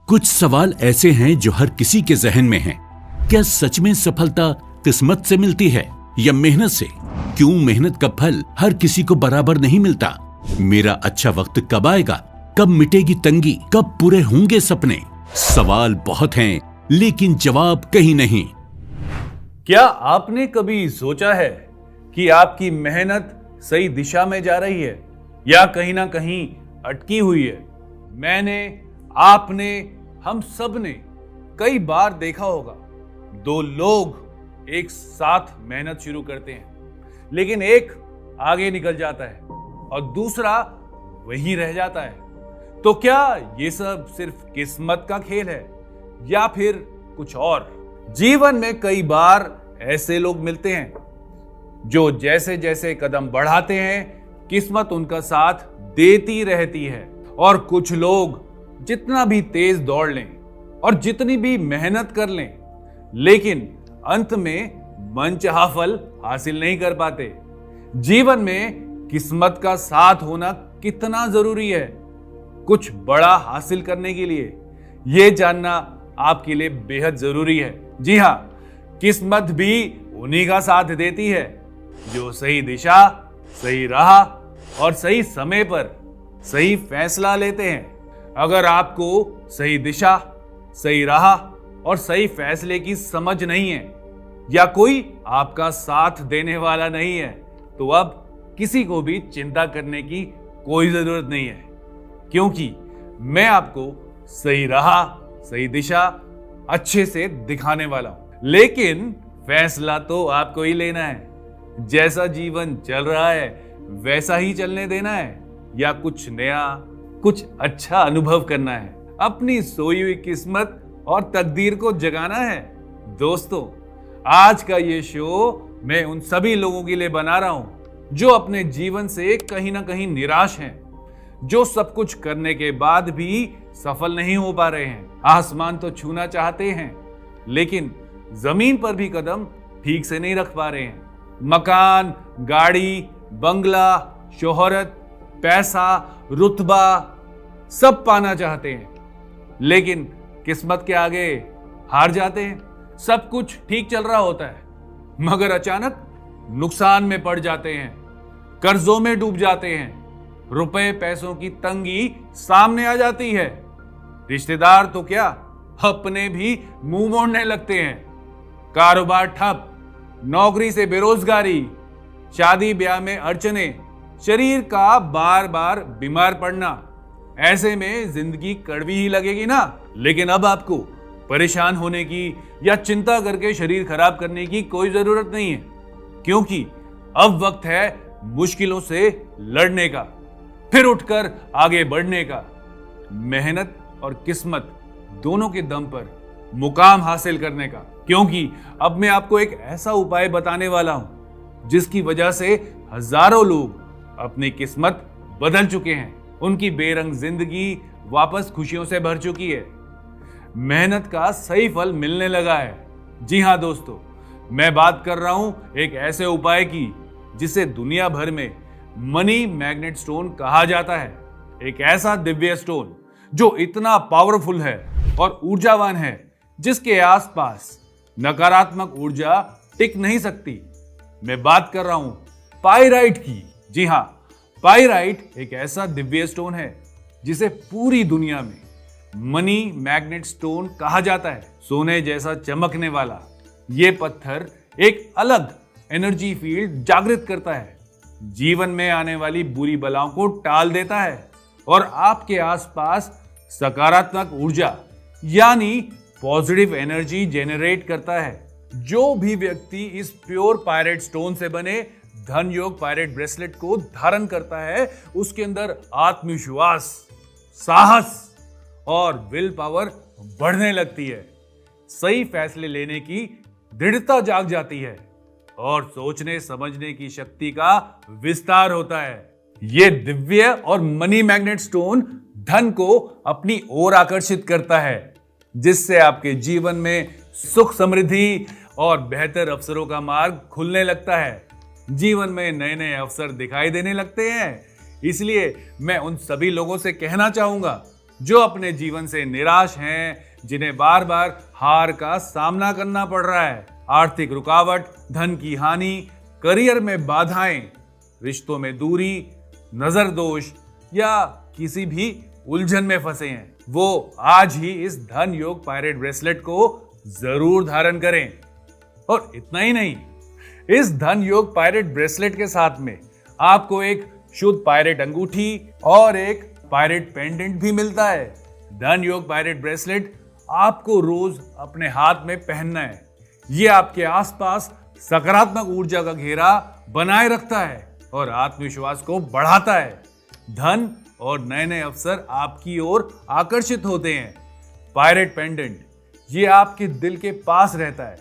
कुछ सवाल ऐसे हैं जो हर किसी के जहन में हैं। क्या सच में सफलता किस्मत से मिलती है या मेहनत से? क्यों मेहनत का फल हर किसी को बराबर नहीं मिलता? मेरा अच्छा वक्त कब आएगा? कब मिटेगी तंगी? कब पूरे होंगे सपने? सवाल बहुत हैं, लेकिन जवाब कहीं नहीं। क्या आपने कभी सोचा है कि आपकी मेहनत सही दिशा में जा रही है या कहीं ना कहीं अटकी हुई है? मैंने, आपने, हम सब ने कई बार देखा होगा, दो लोग एक साथ मेहनत शुरू करते हैं, लेकिन एक आगे निकल जाता है और दूसरा वहीं रह जाता है। तो क्या ये सब सिर्फ किस्मत का खेल है या फिर कुछ और? जीवन में कई बार ऐसे लोग मिलते हैं जो जैसे जैसे कदम बढ़ाते हैं, किस्मत उनका साथ देती रहती है। और कुछ लोग जितना भी तेज दौड़ लें और जितनी भी मेहनत कर लें, लेकिन अंत में मनचाहा फल हासिल नहीं कर पाते। जीवन में किस्मत का साथ होना कितना जरूरी है कुछ बड़ा हासिल करने के लिए, यह जानना आपके लिए बेहद जरूरी है। जी हां, किस्मत भी उन्हीं का साथ देती है जो सही दिशा, सही राह और सही समय पर सही फैसला लेते हैं। अगर आपको सही दिशा, सही राह और सही फैसले की समझ नहीं है या कोई आपका साथ देने वाला नहीं है, तो अब किसी को भी चिंता करने की कोई जरूरत नहीं है, क्योंकि मैं आपको सही राह, सही दिशा अच्छे से दिखाने वाला हूं। लेकिन फैसला तो आपको ही लेना है। जैसा जीवन चल रहा है वैसा ही चलने देना है या कुछ नया, कुछ अच्छा अनुभव करना है, अपनी सोई हुई किस्मत और तकदीर को जगाना है। दोस्तों, आज का ये शो मैं उन सभी लोगों के लिए बना रहा हूं जो अपने जीवन से कहीं ना कहीं निराश हैं, जो सब कुछ करने के बाद भी सफल नहीं हो पा रहे हैं। आसमान तो छूना चाहते हैं, लेकिन जमीन पर भी कदम ठीक से नहीं रख पा रहे हैं। मकान, गाड़ी, बंगला, शोहरत, पैसा, रुतबा सब पाना चाहते हैं, लेकिन किस्मत के आगे हार जाते हैं। सब कुछ ठीक चल रहा होता है, मगर अचानक नुकसान में पड़ जाते हैं, कर्जों में डूब जाते हैं, रुपए पैसों की तंगी सामने आ जाती है। रिश्तेदार तो क्या, अपने भी मुंह मोड़ने लगते हैं। कारोबार ठप, नौकरी से बेरोजगारी, शादी ब्याह में अड़चने, शरीर का बार बार बीमार पड़ना। ऐसे में जिंदगी कड़वी ही लगेगी ना। लेकिन अब आपको परेशान होने की या चिंता करके शरीर खराब करने की कोई जरूरत नहीं है, क्योंकि अब वक्त है मुश्किलों से लड़ने का, फिर उठकर आगे बढ़ने का। मेहनत और किस्मत दोनों के दम पर मुकाम हासिल करने का। क्योंकि अब मैं आपको एक ऐसा उपाय बताने वाला हूं जिसकी वजह से हजारों लोग अपनी किस्मत बदल चुके हैं। उनकी बेरंग जिंदगी वापस खुशियों से भर चुकी है। मेहनत का सही फल मिलने लगा है। जी हां दोस्तों, मैं बात कर रहा हूं एक ऐसे उपाय की जिसे दुनिया भर में मनी मैग्नेट स्टोन कहा जाता है। एक ऐसा दिव्य स्टोन जो इतना पावरफुल है और ऊर्जावान है जिसके आसपास नकारात्मक ऊर्जा टिक नहीं सकती। मैं बात कर रहा हूं पाइराइट की। जी हां, पाइराइट एक ऐसा दिव्य स्टोन है जिसे पूरी दुनिया में मनी मैग्नेट स्टोन कहा जाता है। सोने जैसा चमकने वाला ये पत्थर एक अलग एनर्जी फील्ड जागृत करता है, जीवन में आने वाली बुरी बलाओं को टाल देता है और आपके आसपास सकारात्मक ऊर्जा यानी पॉजिटिव एनर्जी जेनरेट करता है। जो भी व्यक्ति इस प्योर पायरेट स्टोन से बने धन योग पायरेट ब्रेसलेट को धारण करता है, उसके अंदर आत्मविश्वास, साहस और विल पावर बढ़ने लगती है। सही फैसले लेने की दृढ़ता जाग जाती है और सोचने समझने की शक्ति का विस्तार होता है। यह दिव्य और मनी मैग्नेट स्टोन धन को अपनी ओर आकर्षित करता है, जिससे आपके जीवन में सुख, समृद्धि और बेहतर अवसरों का मार्ग खुलने लगता है। जीवन में नए नए अवसर दिखाई देने लगते हैं। इसलिए मैं उन सभी लोगों से कहना चाहूंगा जो अपने जीवन से निराश हैं, जिन्हें बार बार हार का सामना करना पड़ रहा है, आर्थिक रुकावट, धन की हानि, करियर में बाधाएं, रिश्तों में दूरी, नजर दोष या किसी भी उलझन में फंसे हैं, वो आज ही इस धन योग पायरेट ब्रेसलेट को जरूर धारण करें। और इतना ही नहीं, इस धन योग पायरेट ब्रेसलेट के साथ में आपको एक शुद्ध पायरेट अंगूठी और एक पायरेट पेंडेंट भी मिलता है। धन योग पायरेट ब्रेसलेट आपको रोज अपने हाथ में पहनना है। ये आपके आसपास सकारात्मक ऊर्जा का घेरा बनाए रखता है और आत्मविश्वास को बढ़ाता है। धन और नए नए अवसर आपकी ओर आकर्षित होते हैं। पायरेट पेंडेंट ये आपके दिल के पास रहता है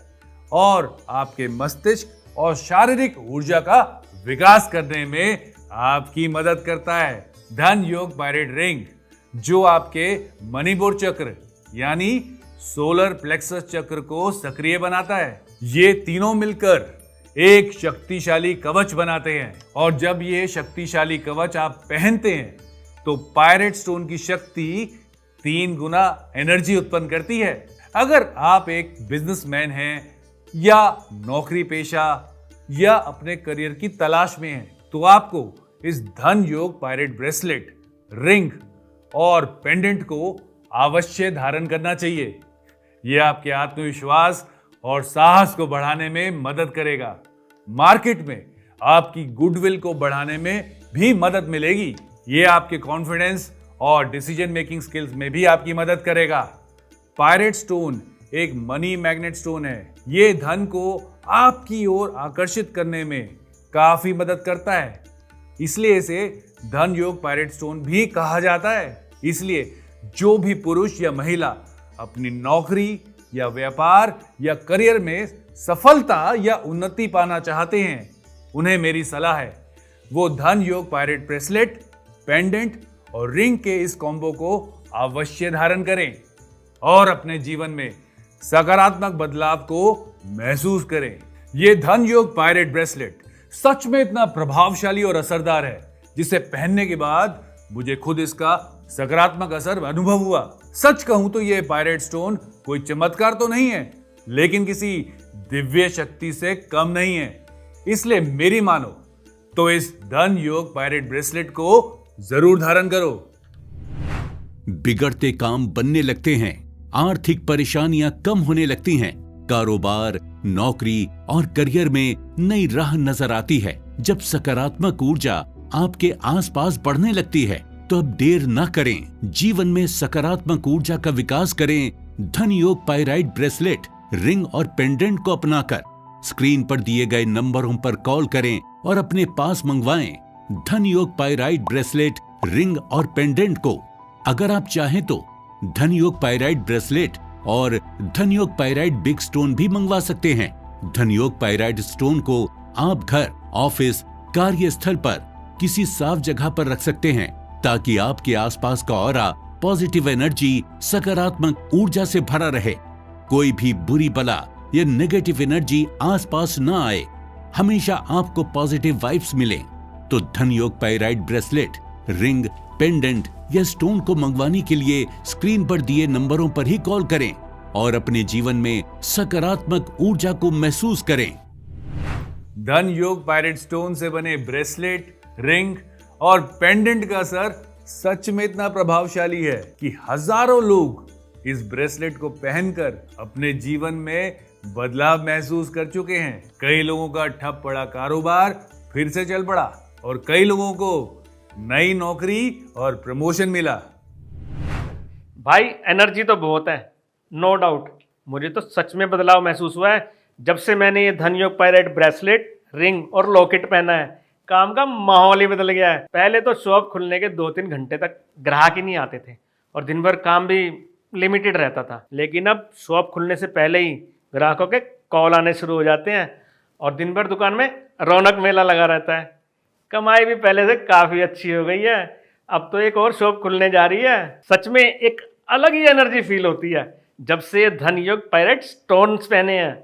और आपके मस्तिष्क और शारीरिक ऊर्जा का विकास करने में आपकी मदद करता है। धन योग पायरेट रिंग जो आपके मणिपुर चक्र यानी सोलर प्लेक्सस चक्र को सक्रिय बनाता है। ये तीनों मिलकर एक शक्तिशाली कवच बनाते हैं और जब ये शक्तिशाली कवच आप पहनते हैं तो पायरेट स्टोन की शक्ति 3 गुना एनर्जी उत्पन्न करती है। अगर आप एक बिजनेसमैन हैं या नौकरी पेशा या अपने करियर की तलाश में हैं तो आपको इस धन योग पायरेट ब्रेसलेट, रिंग और पेंडेंट को अवश्य धारण करना चाहिए। यह आपके आत्मविश्वास और साहस को बढ़ाने में मदद करेगा। मार्केट में आपकी गुडविल को बढ़ाने में भी मदद मिलेगी। यह आपके कॉन्फिडेंस और डिसीजन मेकिंग स्किल्स में भी आपकी मदद करेगा। पायरेट स्टोन एक मनी मैग्नेट स्टोन है। यह धन को आपकी ओर आकर्षित करने में काफी मदद करता है, इसलिए इसे धन योग पायरेट स्टोन भी कहा जाता है। इसलिए जो भी पुरुष या महिला अपनी नौकरी या व्यापार या करियर में सफलता या उन्नति पाना चाहते हैं, उन्हें मेरी सलाह है वो धन योग पायरेट ब्रेसलेट, पेंडेंट और रिंग के इस कॉम्बो को अवश्य धारण करें और अपने जीवन में सकारात्मक बदलाव को महसूस करें। यह धन योग पायरेट ब्रेसलेट सच में इतना प्रभावशाली और असरदार है जिसे पहनने के बाद मुझे खुद इसका सकारात्मक असर अनुभव हुआ। सच कहूं तो यह पायरेट स्टोन कोई चमत्कार तो नहीं है, लेकिन किसी दिव्य शक्ति से कम नहीं है। इसलिए मेरी मानो तो इस धन योग पायरेट ब्रेसलेट को जरूर धारण करो। बिगड़ते काम बनने लगते हैं, आर्थिक परेशानियां कम होने लगती हैं, कारोबार, नौकरी और करियर में नई राह नजर आती है। जब सकारात्मक ऊर्जा आपके आसपास बढ़ने लगती है तो अब देर न करें, जीवन में सकारात्मक ऊर्जा का विकास करें। धन योग पायरेट ब्रेसलेट, रिंग और पेंडेंट को अपनाकर स्क्रीन पर दिए गए नंबरों पर कॉल करें और अपने पास मंगवाएं धन योग पायरेट ब्रेसलेट, रिंग और पेंडेंट को। अगर आप चाहें तो धन योग पायरेट ब्रेसलेट और धन योग पायरेट बिग स्टोन भी मंगवा सकते हैं। धन योग पायरेट स्टोन को आप घर, ऑफिस, कार्यस्थल पर किसी साफ जगह पर रख सकते हैं ताकि आपके आसपास का ऑरा पॉजिटिव एनर्जी, सकारात्मक ऊर्जा से भरा रहे। कोई भी बुरी बला या नेगेटिव एनर्जी आसपास न आए, हमेशा आपको पॉजिटिव वाइब्स मिले। तो धन योग पायरेट ब्रेसलेट, रिंग, पेंडेंट या स्टोन को मंगवाने के लिए स्क्रीन पर दिए नंबरों पर ही कॉल करें और अपने जीवन में सकारात्मक ऊर्जा को महसूस करें। धन योग पायरेट स्टोन से बने ब्रेसलेट, रिंग और पेंडेंट का असर सच में इतना प्रभावशाली है कि हजारों लोग इस ब्रेसलेट को पहनकर अपने जीवन में बदलाव महसूस कर चुके हैं। कई लोगों का ठप पड़ा कारोबार फिर से चल पड़ा और कई लोगों को नई नौकरी और प्रमोशन मिला। भाई एनर्जी तो बहुत है, नो डाउट। मुझे तो सच में बदलाव महसूस हुआ है जब से मैंने ये धन योग पायरेट ब्रेसलेट, रिंग और लॉकेट पहना है। काम का माहौल ही बदल गया है। पहले तो शॉप खुलने के 2-3 घंटे तक ग्राहक ही नहीं आते थे और दिन भर काम भी लिमिटेड रहता था, लेकिन अब शॉप खुलने से पहले ही ग्राहकों के कॉल आने शुरू हो जाते हैं और दिन भर दुकान में रौनक मेला लगा रहता है। कमाई भी पहले से काफ़ी अच्छी हो गई है। अब तो एक और शॉप खुलने जा रही है। सच में एक अलग ही एनर्जी फील होती है जब से धन योग पायरेट स्टोन्स पहने हैं।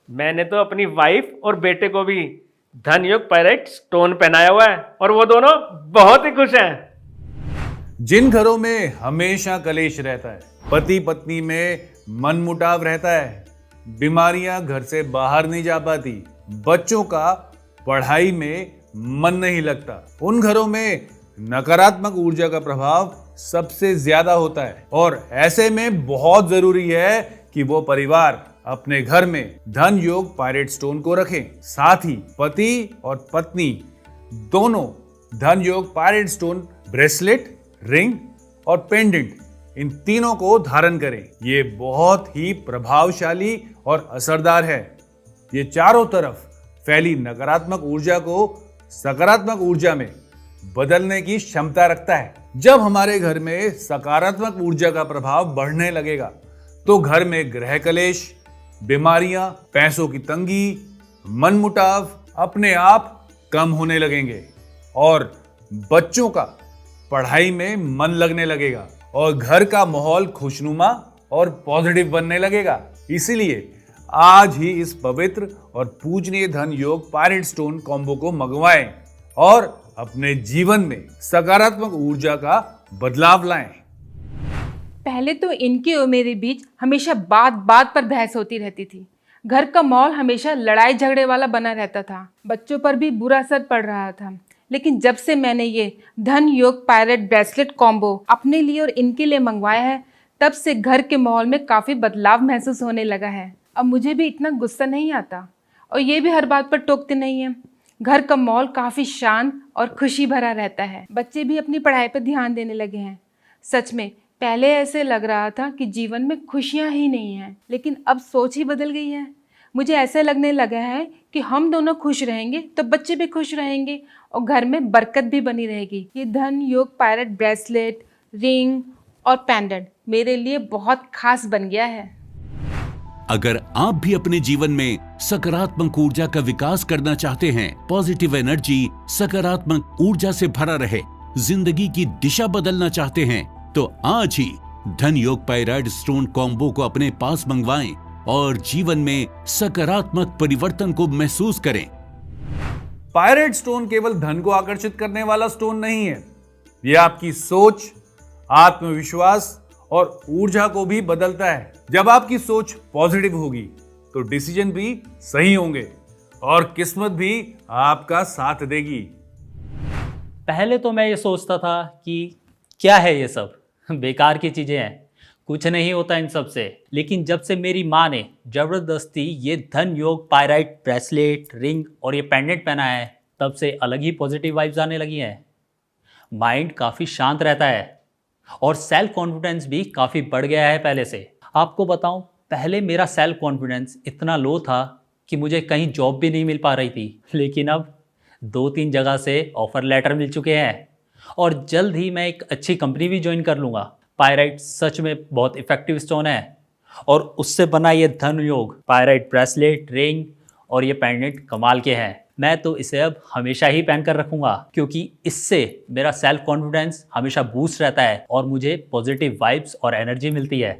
मैंने तो अपनी वाइफ और बेटे को भी धन योग पायरेट स्टोन पहनाया हुआ है और वो दोनों बहुत ही खुश हैं। जिन घरों में हमेशा कलेश रहता है, पति पत्नी में मनमुटाव रहता है, बीमारियां घर से बाहर नहीं जा पाती, बच्चों का पढ़ाई में मन नहीं लगता, उन घरों में नकारात्मक ऊर्जा का प्रभाव सबसे ज्यादा होता है। और ऐसे में बहुत जरूरी है कि वो परिवार अपने घर में धन योग पायरेट स्टोन को रखें। साथ ही पति और पत्नी दोनों धन योग पायरेट स्टोन ब्रेसलेट, रिंग और पेंडेंट, इन तीनों को धारण करें। ये बहुत ही प्रभावशाली और असरदार है। ये चारों तरफ फैली नकारात्मक ऊर्जा को सकारात्मक ऊर्जा में बदलने की क्षमता रखता है। जब हमारे घर में सकारात्मक ऊर्जा का प्रभाव बढ़ने लगेगा तो घर में गृह कलेश, बीमारियां, पैसों की तंगी, मनमुटाव अपने आप कम होने लगेंगे और बच्चों का पढ़ाई में मन लगने लगेगा और घर का माहौल खुशनुमा और पॉजिटिव बनने लगेगा। इसीलिए आज ही इस पवित्र और पूजनीय धन योग पायरेट स्टोन कॉम्बो को मंगवाएं और अपने जीवन में सकारात्मक ऊर्जा का बदलाव लाएं। पहले तो इनके और मेरे बीच हमेशा बात बात पर बहस होती रहती थी। घर का माहौल हमेशा लड़ाई झगड़े वाला बना रहता था। बच्चों पर भी बुरा असर पड़ रहा था। लेकिन जब से मैंने ये धन योग पायरेट ब्रेसलेट कॉम्बो अपने लिए और इनके लिए मंगवाया है, तब से घर के माहौल में काफ़ी बदलाव महसूस होने लगा है। अब मुझे भी इतना गुस्सा नहीं आता और ये भी हर बात पर टोकते नहीं हैं। घर का माहौल काफ़ी शांत और खुशी भरा रहता है। बच्चे भी अपनी पढ़ाई पर ध्यान देने लगे हैं। सच में पहले ऐसे लग रहा था कि जीवन में खुशियाँ ही नहीं हैं, लेकिन अब सोच ही बदल गई है। मुझे ऐसा लगने लगा है कि हम दोनों खुश रहेंगे तो बच्चे भी खुश रहेंगे और घर में बरकत भी बनी रहेगी। ये धन योग पायरेट ब्रेसलेट, रिंग और पेंडेंट मेरे लिए बहुत खास बन गया है। अगर आप भी अपने जीवन में सकारात्मक ऊर्जा का विकास करना चाहते हैं, पॉजिटिव एनर्जी, सकारात्मक ऊर्जा से भरा रहे, जिंदगी की दिशा बदलना चाहते हैं, तो आज ही धन योग पायरेट स्टोन कॉम्बो को अपने पास मंगवाएं और जीवन में सकारात्मक परिवर्तन को महसूस करें। पायरेट स्टोन केवल धन को आकर्षित करने वाला स्टोन नहीं है, यह आपकी सोच, आत्मविश्वास और ऊर्जा को भी बदलता है। जब आपकी सोच पॉजिटिव होगी तो डिसीजन भी सही होंगे और किस्मत भी आपका साथ देगी। पहले तो मैं ये सोचता था कि क्या है ये सब, बेकार की चीजें हैं, कुछ नहीं होता इन सब से। लेकिन जब से मेरी माँ ने जबरदस्ती ये धन योग पायरेट ब्रेसलेट, रिंग और ये पेंडेंट पहना है, तब से अलग ही पॉजिटिव वाइब्स आने लगी हैं। माइंड काफ़ी शांत रहता है और सेल्फ कॉन्फिडेंस भी काफ़ी बढ़ गया है पहले से। आपको बताऊं, पहले मेरा सेल्फ कॉन्फिडेंस इतना लो था कि मुझे कहीं जॉब भी नहीं मिल पा रही थी। लेकिन अब 2-3 जगह से ऑफर लेटर मिल चुके हैं और जल्द ही मैं एक अच्छी कंपनी भी ज्वाइन कर लूँगा। पायरेट सच में बहुत इफेक्टिव स्टोन है और उससे बना ये धन योग पायरेट ब्रेसलेट, रिंग और ये पेंडेंट कमाल के हैं। मैं तो इसे अब हमेशा ही पहन कर रखूँगा क्योंकि इससे मेरा सेल्फ कॉन्फिडेंस हमेशा बूस्ट रहता है और मुझे पॉजिटिव वाइब्स और एनर्जी मिलती है।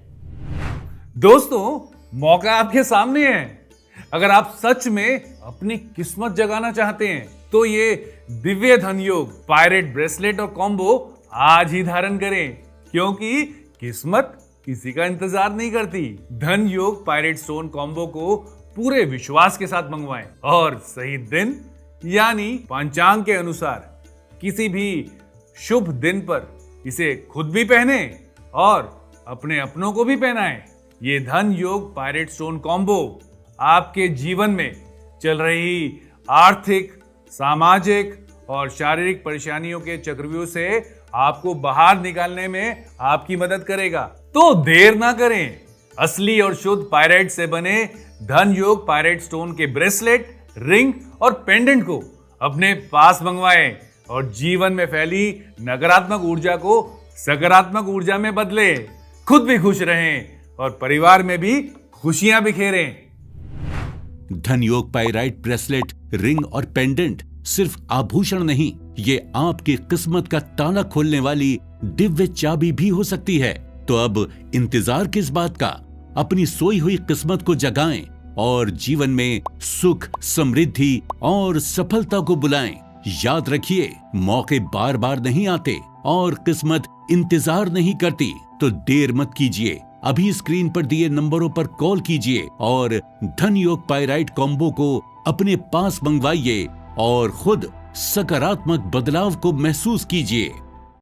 दोस्तों, मौका आपके सामने है। अगर आप सच में अपनी किस्मत जगाना चाहते हैं तो ये दिव्य धन योग पायरेट ब्रेसलेट और कॉम्बो आज ही धारण करें, क्योंकि किस्मत किसी का इंतजार नहीं करती। धन योग पायरेट स्टोन कॉम्बो को पूरे विश्वास के साथ मंगवाएं और सही दिन यानी पंचांग के अनुसार किसी भी शुभ दिन पर इसे खुद भी पहने और अपने अपनों को भी पहनाएं। ये धन योग पायरेट स्टोन कॉम्बो आपके जीवन में चल रही आर्थिक, सामाजिक और शारीरिक परेशानियों के चक्रव्यूह से आपको बाहर निकालने में आपकी मदद करेगा। तो देर ना करें, असली और शुद्ध पायरेट से बने धन योग पायरेट स्टोन के ब्रेसलेट, रिंग और पेंडेंट को अपने पास मंगवाएं और जीवन में फैली नकारात्मक ऊर्जा को सकारात्मक ऊर्जा में बदले। खुद भी खुश रहें और परिवार में भी खुशियां बिखेरें। धन योग पायरेट ब्रेसलेट, रिंग और पेंडेंट सिर्फ आभूषण नहीं, ये आपकी किस्मत का ताला खोलने वाली दिव्य चाबी भी हो सकती है। तो अब इंतजार किस बात का? अपनी सोई हुई किस्मत को जगाएं और जीवन में सुख, समृद्धि और सफलता को बुलाएं। याद रखिए, मौके बार बार नहीं आते और किस्मत इंतजार नहीं करती तो देर मत कीजिए, अभी स्क्रीन पर दिए नंबरों पर कॉल कीजिए और धन योग पाइराइट कॉम्बो को अपने पास मंगवाइए और खुद सकारात्मक बदलाव को महसूस कीजिए।